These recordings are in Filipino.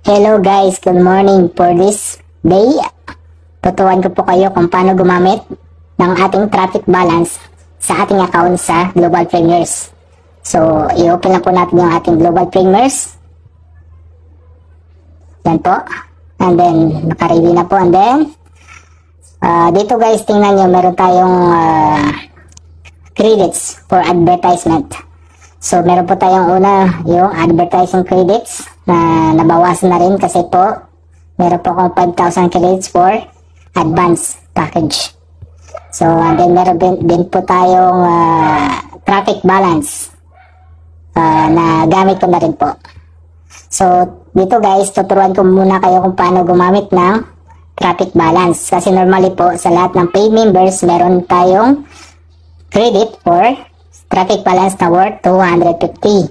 Hello guys, good morning. For this day, tuturuan ko po kayo kung paano gumamit ng ating traffic balance sa ating account sa Global Premiers. So, i-open lang po natin yung ating Global Premiers. Yan po. And then, naka-ready na po. And then, dito guys, tingnan nyo, meron tayong credits for advertisement. So, meron po tayong una, yung advertising credits na nabawasan na rin kasi po meron po akong 5,000 credits for advance package. So, and then meron din po tayong traffic balance na gamit ko na rin po. So, dito guys, tuturuan ko muna kayo kung paano gumamit ng traffic balance. Kasi normally po, sa lahat ng paid members, meron tayong credit for traffic balance na worth 250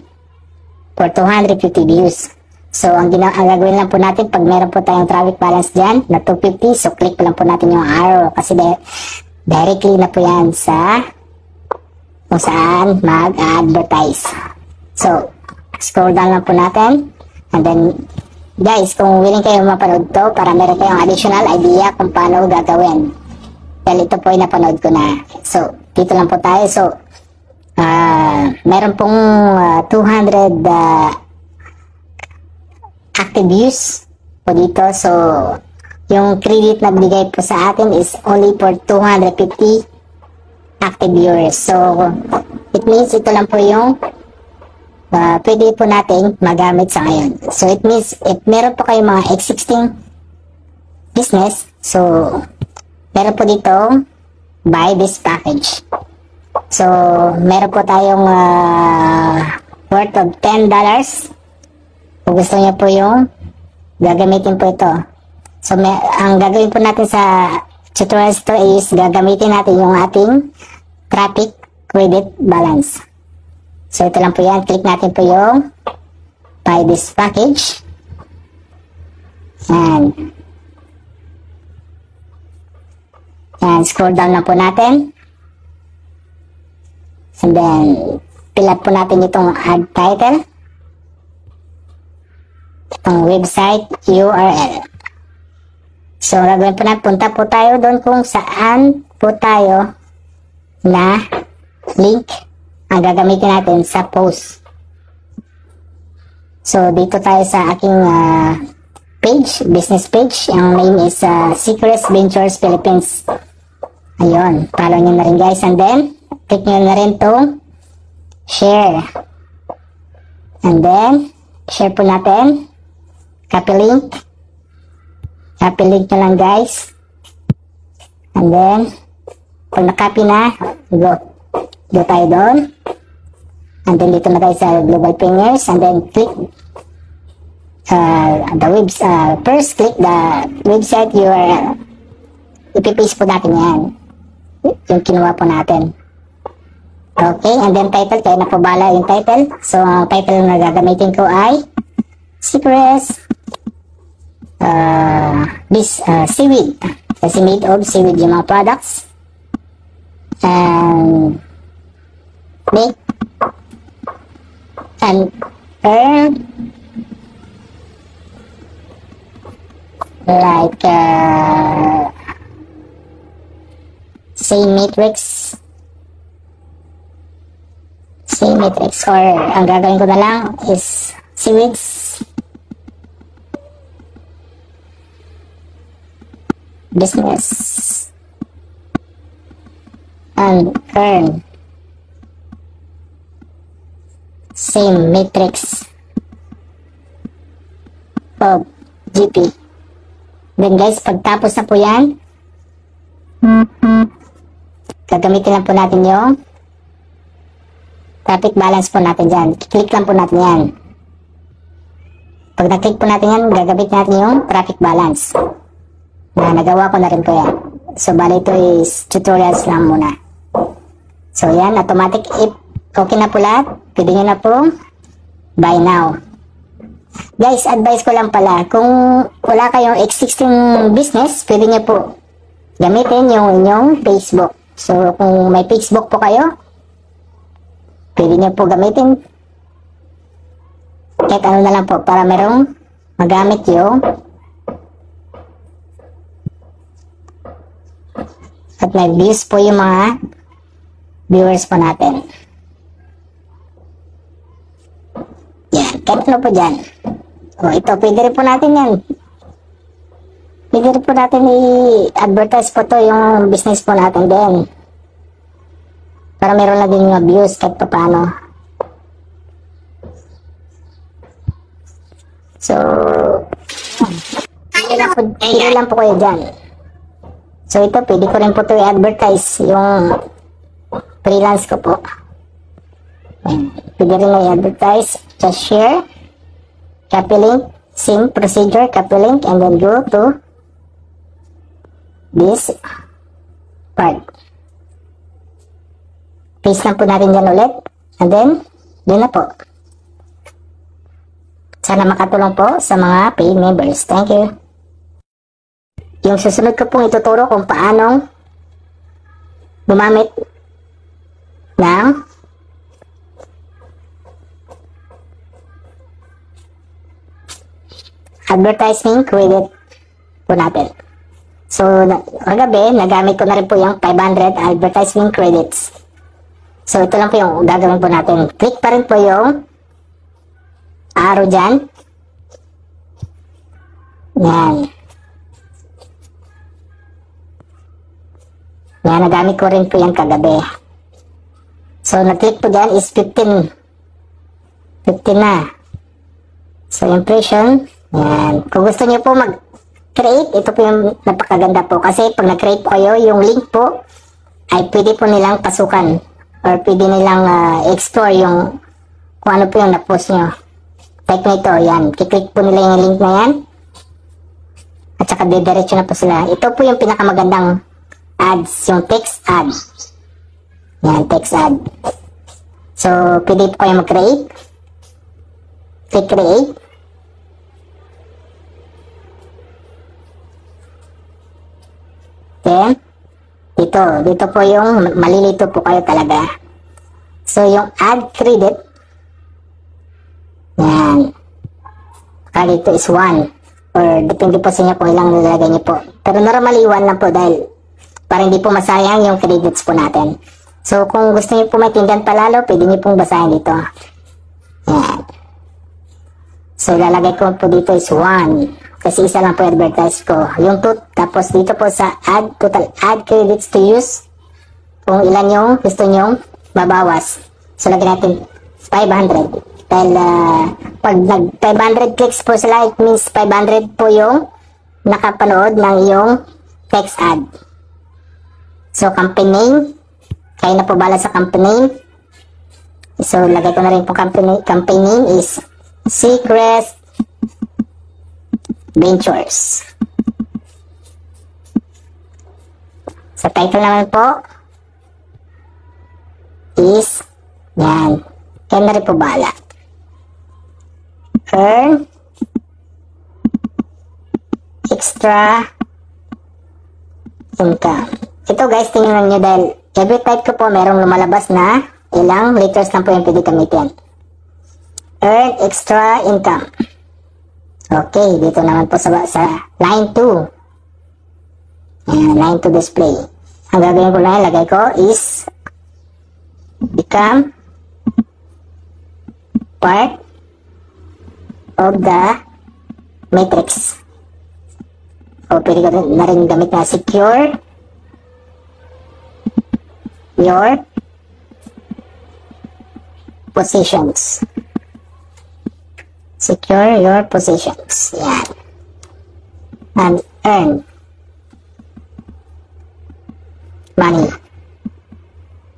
for 250 views. So, ang gagawin lang po natin, pag meron po tayong traffic balance dyan na 250, so click po lang po natin yung arrow kasi directly na po yan sa kung saan mag-advertise. So, scroll down lang po natin. And then, guys, kung willing kayo mapanood to para meron kayong additional idea kung paano gagawin. Dahil ito po ay napanood ko na. So, dito lang po tayo. So, meron pong 200 active views po dito. So, yung credit na binigay po sa atin is only for 250 active viewers. So, it means ito lang po yung pwede po natin magamit sa ngayon. So, it means if meron po kayong mga existing business, so, meron po dito buy this package. So, meron po tayong worth of $10. Kung gusto niyo po yung gagamitin po ito. So, ang gagawin po natin sa tutorials ito is gagamitin natin yung ating traffic credit balance. So, ito lang po yan. Click natin po yung buy this package. And scroll down lang po natin. And then, fill up po natin itong add title. Itong website URL. So, gagawin po natin, punta po tayo doon kung saan po tayo na link ang gagamitin natin sa post. So, dito tayo sa aking page, business page. Ang name is Secrets Ventures Philippines. Ayun, follow nyo na rin guys. And then, click nyo na rin itong share. And then, share po natin. Copy link. Copy link nyo lang guys. And then, kung na-copy na, go tayo doon. And then, dito na tayo sa Global Premiers. And then, click first click the website URL. Ipipaste po natin yan. Yung kinuha po natin. Okay, and then title, kayo na po bala yung title. So, ang title na gagamitin ko ay Secrets Seaweed. Kasi made of seaweed yung mga products. And make and earn like same matrix or ang gagawin ko na lang is seaweeds business and earn same matrix of GP. Then guys, pagtapos na po yan, gagamitin lang po natin yung traffic balance po natin dyan. Click lang po natin yan. Pag na-click po natin yan, gagamitin natin yung traffic balance. Na nagawa ko na rin po yan. So, bali ito is tutorials lang muna. So, yan, automatic. If okay na po lahat, pwede nyo na po buy now. Guys, advice ko lang pala, kung wala kayong existing business, pwede nyo po gamitin yung inyong Facebook. So, kung may Facebook po kayo, pwede nyo po gamitin kahit ano na lang po para merong magamit yung at nag-views po yung mga viewers po natin. Yan, kahit ano po dyan. O, ito, pwede rin po natin yan. Pwede rin po natin i-advertise po to yung business po natin din. Para meron lang din yung views kahit pa paano. So, pili lang po kayo dyan. So, ito, pwede ko rin po ito i-advertise yung freelance ko po. Pwede rin na i-advertise. Just share. Copy link. Same procedure. Copy link. And then go to this part. Paste lang po natin dyan ulit. And then, yun na po. Sana makatulong po sa mga paid members. Thank you. Yung susunod ko pong ituturo kung paanong gumamit ng advertising credit po natin. So, kagabi, nagamit ko na rin po yung 500 advertising credits. So, ito lang po yung gagawin po natin. Click pa rin po yung arrow dyan. Yan. Yan, nagamit ko rin po yan kagabi. So, nag-click po dyan is 15. 15 na. So, impression. Yan. Kung gusto niyo po mag-create, ito po yung napakaganda po. Kasi pag nag-create po kayo, yung link po ay pwede po nilang pasukan. Or pwede nilang explore yung kung ano po yung na-post nyo. Like nito, yan. Kiklik po nila yung link na yan. At saka didiretso na po sila. Ito po yung pinakamagandang ads, yung text ad. Yan, text ad. So, pwede po kayo mag-create. Click create. Then, dito po yung malilito po kayo talaga. So, yung ad credit, yan. Kaya dito is 1. Or, depende po sa inyo kung ilang nilalagay niyo po. Pero normally, 1 lang po dahil para hindi po masayang yung credits po natin. So, kung gusto niyo po maintindihan palalo, pwede niyo pong basahin dito. Yan. So, lalagay ko po dito is 1. Kasi isa lang po advertise ko. Yung 2, tapos dito po sa add, total add credits to use. Kung ilan yung gusto nyo mabawas. So, lagyan natin 500. Dahil, pag nag 500 clicks po sila, it means 500 po yung nakapanood ng iyong text ad. So, campaign name. Kaya na po bala sa campaign name. So, lagay ko na rin po campaign name is Secret Ventures. Sa title naman po is yan. Kaya na rin po bala. Earn extra income. Ito guys, tingnan nyo dahil every type ko po merong lumalabas na ilang letters lang po yung pwede gamitin. Earn extra income. Okay, dito naman po sa line 2. Ayan, line 2 display. Ang gagawin ko lang, lagay ko is become part of the matrix. O pwede ko na rin gamit na secure your positions. Secure your positions. Yan. And earn money.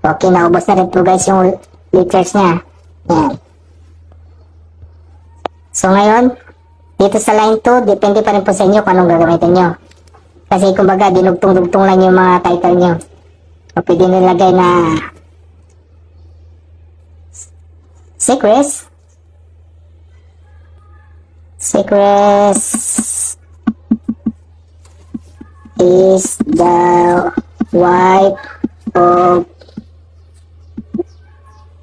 Okay, naubos na rin po guys yung letters niya. Yan. So ngayon, dito sa line 2, depende pa rin po sa inyo kung anong gagamitin nyo. Kasi kumbaga, dinugtong-dugtong lang yung mga title nyo. O pwede nilagay na secrets is the wife of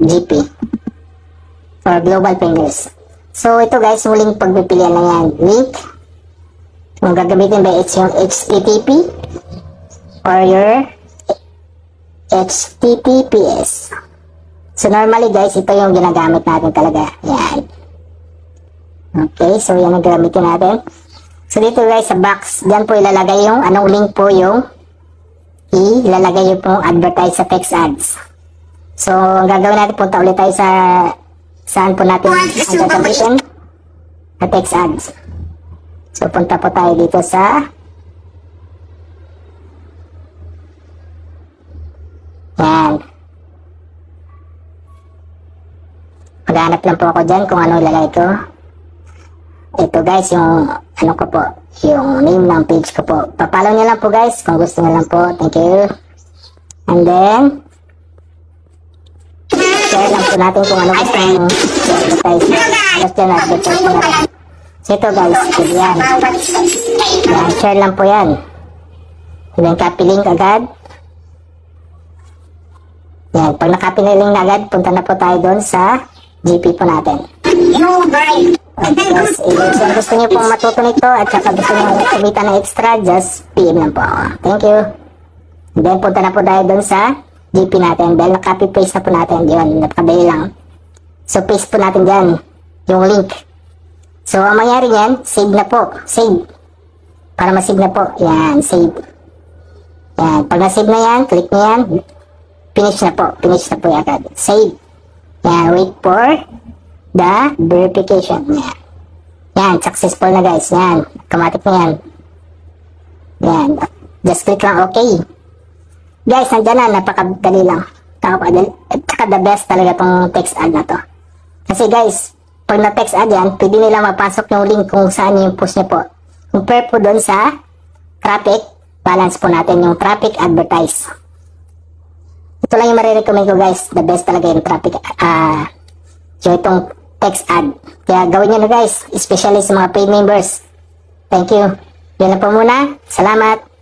GP or Global Fingers. So, ito guys, muling pagpipilian lang yan. Link. Kung gagamitin ba it's yung HTTP or your HTTPS. So, normally guys, ito yung ginagamit natin talaga. Yan. Okay, so yan ang gagamitin natin. So, dito guys, sa box, dyan po ilalagay yung anong link po yung ilalagay yung pong advertise sa text ads. So, ang gagawin natin, punta ulit tayo sa saan po natin ang gagamitin na text ads. So, punta po tayo dito sa yan. Maghanap lang po ako dyan kung ano ilalagay ko. Ito guys, yung ano ko po, yung name ng page ko po. Papalo nyo lang po guys kung gusto nyo lang po. Thank you. And then share lang po natin kung ano gusto nyo advertise. Just yan, advertise po natin. So ito guys, yan. Yan, share lang po yan. And then copy link agad. Yan, pag na-copy na link agad, punta na po tayo doon sa GP po natin. Yes, kung gusto nyo pong matuto nito at saka gusto nyo kumita ng extra, just PM lang po ako. Thank you. And then punta na po tayo doon sa GP natin dahil na-copy paste na po natin. Yun, napakadali lang. So paste po natin dyan yung link. So ang mangyari yan, save na po. Save. Para ma-save na po. Yan, save. Yan, pag na-save na yan, click na yan. Finish na po. Finish na po yan agad. Save. Yan, wait for the verification. Yan. Yan, successful na guys. Yan, automatic na yan. Yan, just click lang okay. Guys, nandyan na, napakadali lang. At saka the best talaga tong text ad na to. Kasi guys, pag na-text ad yan, pwede nila mapasok yung link kung saan yung post nyo po. Compare po doon sa traffic, balance po natin yung traffic advertise. Ito lang yung marirecommend ko guys. The best talaga yung traffic, yung itong text ad. Kaya gawin nyo na guys, especially sa mga paid members. Thank you. Yan na po muna. Salamat.